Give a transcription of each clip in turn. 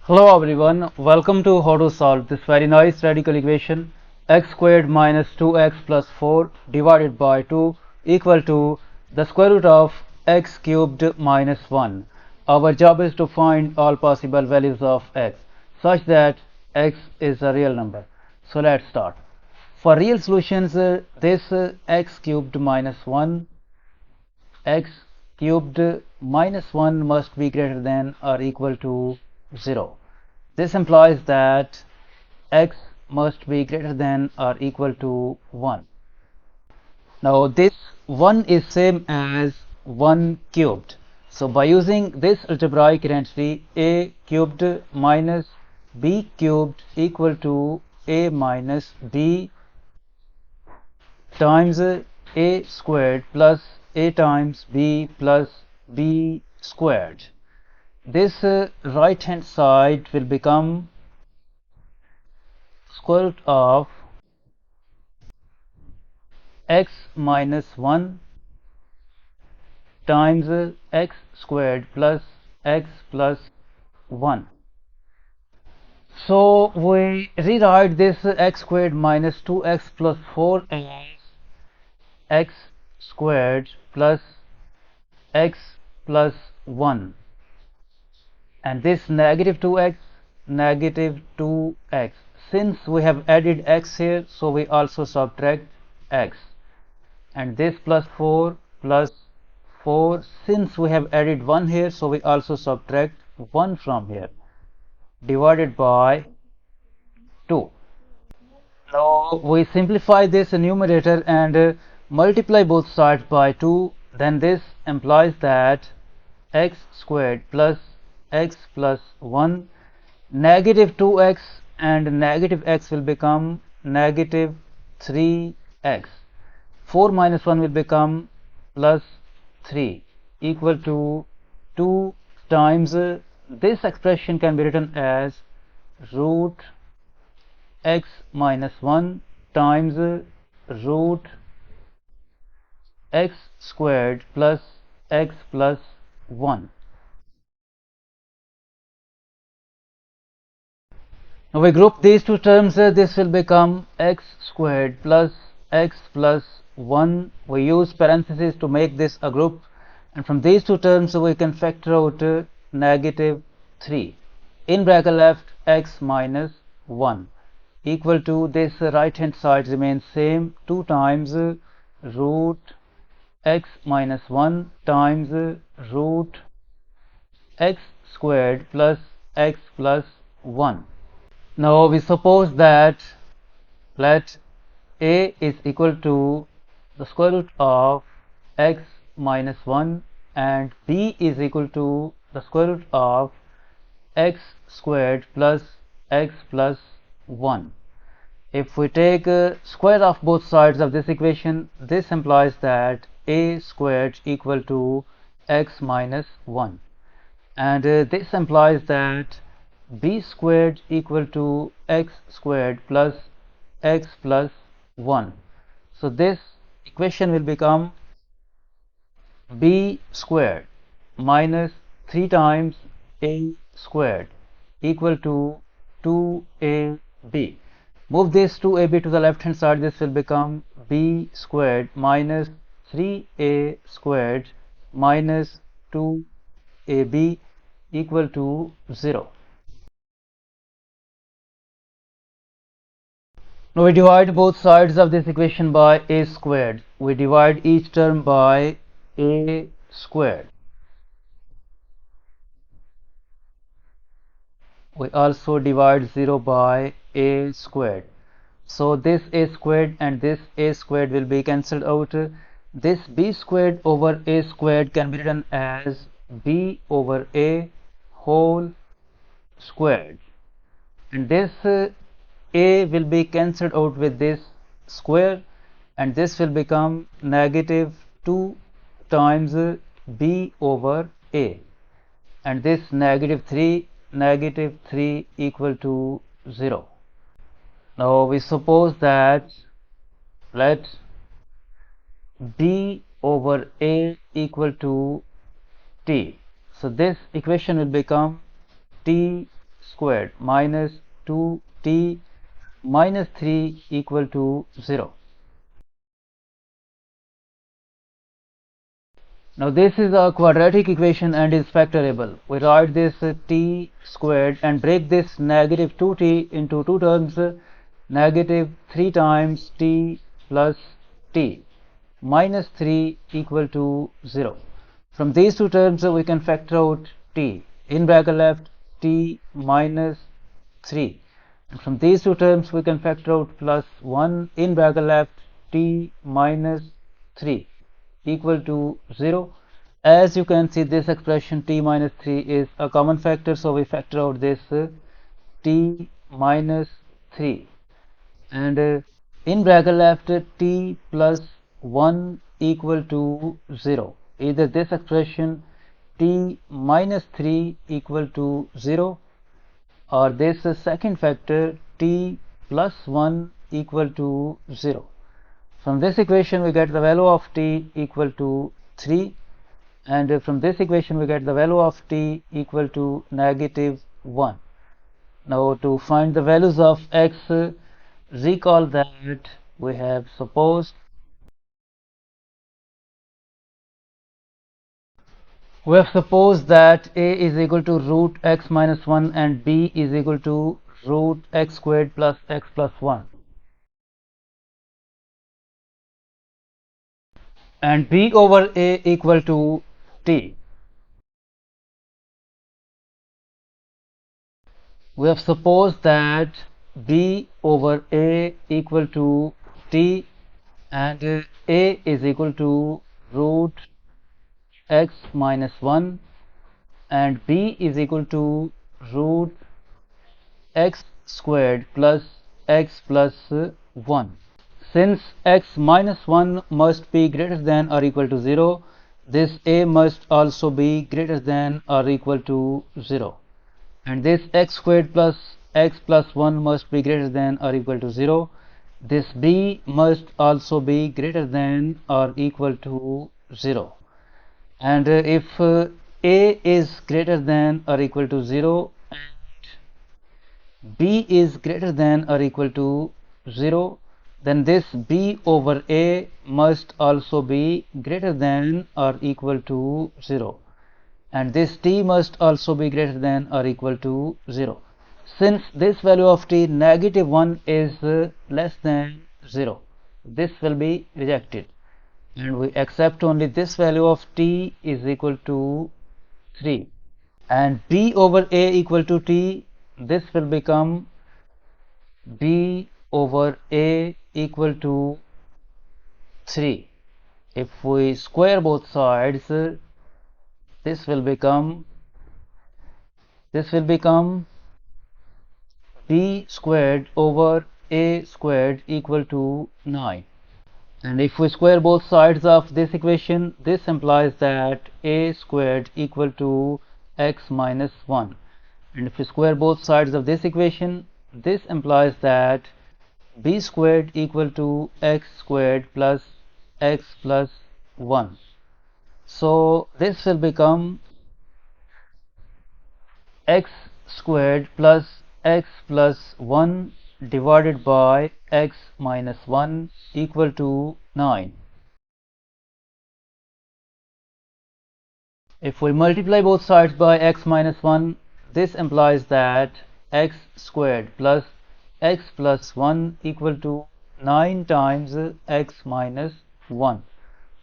Hello everyone, welcome to how to solve this very nice radical equation x squared minus 2x plus 4 divided by 2 equal to the square root of x cubed minus 1. Our job is to find all possible values of x such that x is a real number. So let's start. For real solutions, this x cubed minus 1 x cubed minus 1 must be greater than or equal to 0. This implies that x must be greater than or equal to 1. Now this 1 is same as 1 cubed. So by using this algebraic identity, a cubed minus b cubed equal to a minus b times a squared plus a times b plus b squared. This right hand side will become square root of x minus 1 times x squared plus x plus 1. So we rewrite this x squared minus 2x plus 4 as x squared plus x plus 1, and this negative 2x, negative 2x. Since we have added x here, so we also subtract x, and this plus 4 plus 4. Since we have added 1 here, so we also subtract 1 from here, divided by 2. Now we simplify this numerator and multiply both sides by 2. Then this implies that x squared plus x plus 1, negative 2x and negative x will become negative 3x. 4 minus 1 will become plus 3 equal to 2 times this expression can be written as root x minus 1 times root x squared plus x plus 1. Now we group these two terms. This will become x squared plus x plus 1. We use parentheses to make this a group, and from these two terms we can factor out negative 3. In bracket left x minus 1 equal to this right hand side remains same, 2 times root x minus 1 times root x squared plus x plus 1. Now we suppose that let a is equal to the square root of x minus 1 and b is equal to the square root of x squared plus x plus 1. If we take square of both sides of this equation, this implies that a squared equal to x minus 1, and this implies that b squared equal to x squared plus x plus 1. So this equation will become b squared minus 3 times a squared equal to 2ab. Move this 2ab to the left hand side. This will become b squared minus 3a squared minus 2ab equal to 0. Now we divide both sides of this equation by a squared. We divide each term by a squared. We also divide 0 by a squared. So this a squared and this a squared will be cancelled out. This b squared over a squared can be written as b over a whole squared, and this a will be cancelled out with this square, and this will become negative 2 times b over a, and this negative 3 equal to 0. Now we suppose that let b over a equal to t. So this equation will become t squared minus 2t minus 3 equal to 0. Now this is a quadratic equation and is factorable. We write this t squared and break this negative 2t into two terms, negative 3 times t plus t minus 3 equal to 0. From these two terms we can factor out t. In bracket left t minus 3. And from these two terms we can factor out plus 1 in bracket left t minus 3 equal to 0. As you can see, this expression t minus 3 is a common factor, so we factor out this t minus 3. And in bracket left t plus 1 equal to 0. Either this expression t minus 3 equal to 0 or this second factor t plus 1 equal to 0. From this equation we get the value of t equal to 3, and from this equation we get the value of t equal to negative 1. Now to find the values of x, recall that we have supposed that a is equal to root x minus 1 and b is equal to root x squared plus x plus 1, and b over a equal to t. We have supposed that b over a equal to t and a is equal to root x minus 1 and b is equal to root x squared plus x plus 1. Since x minus 1 must be greater than or equal to 0, this a must also be greater than or equal to 0, and this x squared plus x plus 1 must be greater than or equal to 0. This b must also be greater than or equal to 0, and if a is greater than or equal to 0 and b is greater than or equal to 0, then this b over a must also be greater than or equal to 0, and this t must also be greater than or equal to 0. Since this value of t negative 1 is less than 0, this will be rejected, and we accept only this value of t is equal to 3, and b over a equal to t, this will become b over a equal to 3. If we square both sides, this will become b squared over a squared equal to 9. And if we square both sides of this equation, this implies that a squared equal to x minus 1. And if we square both sides of this equation, this implies that b squared equal to x squared plus x plus 1. So this will become x squared plus x plus 1 divided by x minus 1 equal to 9. If we multiply both sides by x minus 1, this implies that x squared plus x plus 1 equal to 9 times x minus 1.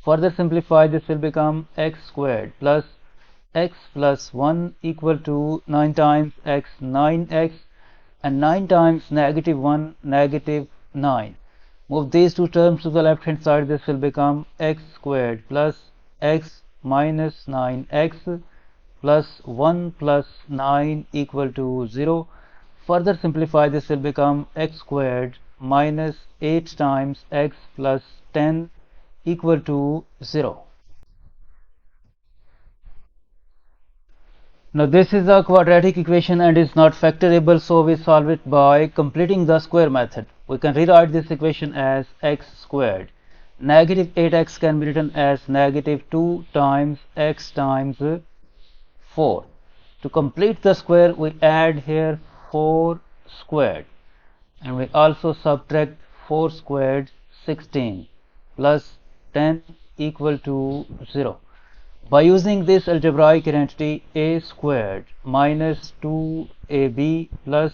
Further simplify, this will become x squared plus x plus 1 equal to 9 times x 9x, and 9 times negative 1 negative 9. Move these two terms to the left hand side, this will become x squared plus x minus 9x plus 1 plus 9 equal to 0. Further simplify, this will become x squared minus 8 times x plus 10 equal to 0. Now this is a quadratic equation and is not factorable, so we solve it by completing the square method. We can rewrite this equation as x squared. Negative 8x can be written as negative 2 times x times 4. To complete the square, we add here 4 squared, and we also subtract 4 squared 16 plus 10 equal to 0. By using this algebraic identity, a squared minus 2ab plus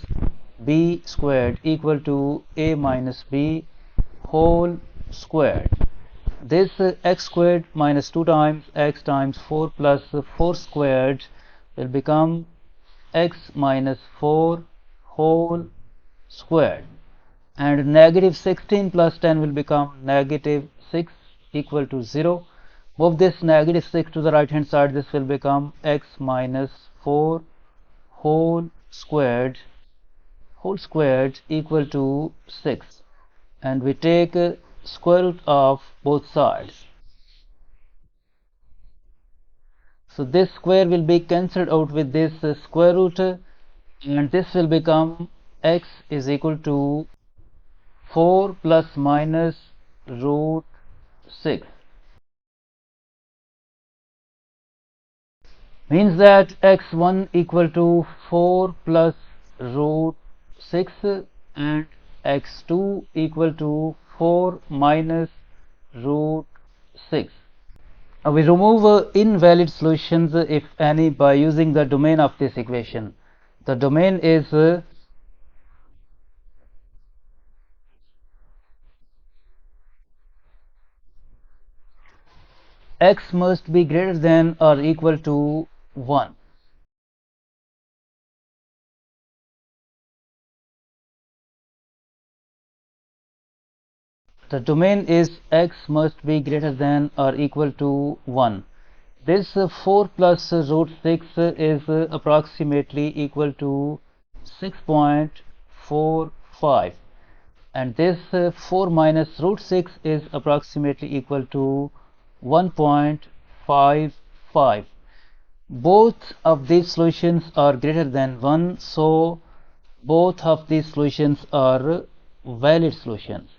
b squared equal to a minus b whole squared. This x squared minus 2 times x times 4 plus 4 squared will become x minus 4 whole squared, and negative 16 plus 10 will become negative 6 equal to 0. Move this negative 6 to the right hand side. This will become x minus 4 whole squared equal to 6, and we take square root of both sides. So this square will be cancelled out with this square root, and this will become x is equal to 4 plus minus root 6. Means that x1 equal to 4 plus root 6 and x2 equal to 4 minus root 6. Now we remove invalid solutions, if any, by using the domain of this equation. The domain is x must be greater than or equal to 1. The domain is x must be greater than or equal to 1. This 4 plus root 6 is approximately equal to 6.45, and this 4 minus root 6 is approximately equal to 1.55. Both of these solutions are greater than 1, so both of these solutions are valid solutions.